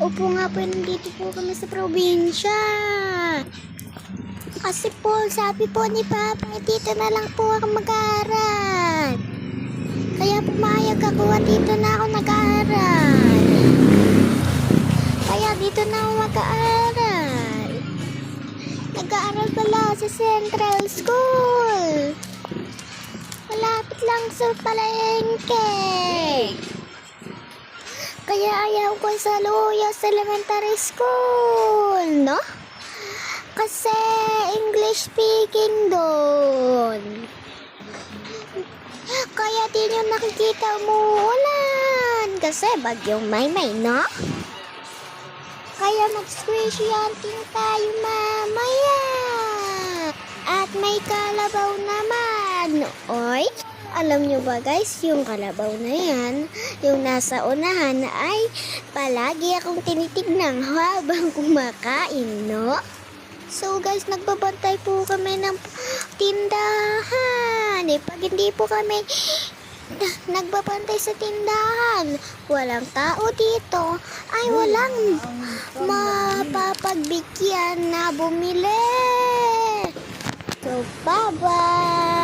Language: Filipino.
Opo nga po, nandito po kami sa probinsya. Kasi po, sabi po ni Papa, dito na lang po ako mag-aaral. Kaya pumayag ako at dito na ako nag-aaral. Kaya dito na ako mag-aaral. Nag-aaral pala sa Central School. Malapit lang sa palengke. Kaya ayaw ko sa Luyos Elementary School, no? Kasi English speaking doon. Kaya di nyo nakikita umuulan. Kasi bagyong Maymay, no? Kaya mag-squishy-hunting tayo mamaya. At may kalabaw naman. Oy, alam nyo ba guys, yung kalabaw na yan, yung nasa unahan ay palagi akong tinitignan habang kumakain, no? So guys, nagbabantay po kami ng tindahan. Pag hindi po kami nagbabantay sa tindahan, walang tao dito, ay walang mapapagbigyan na bumili. So, bye-bye!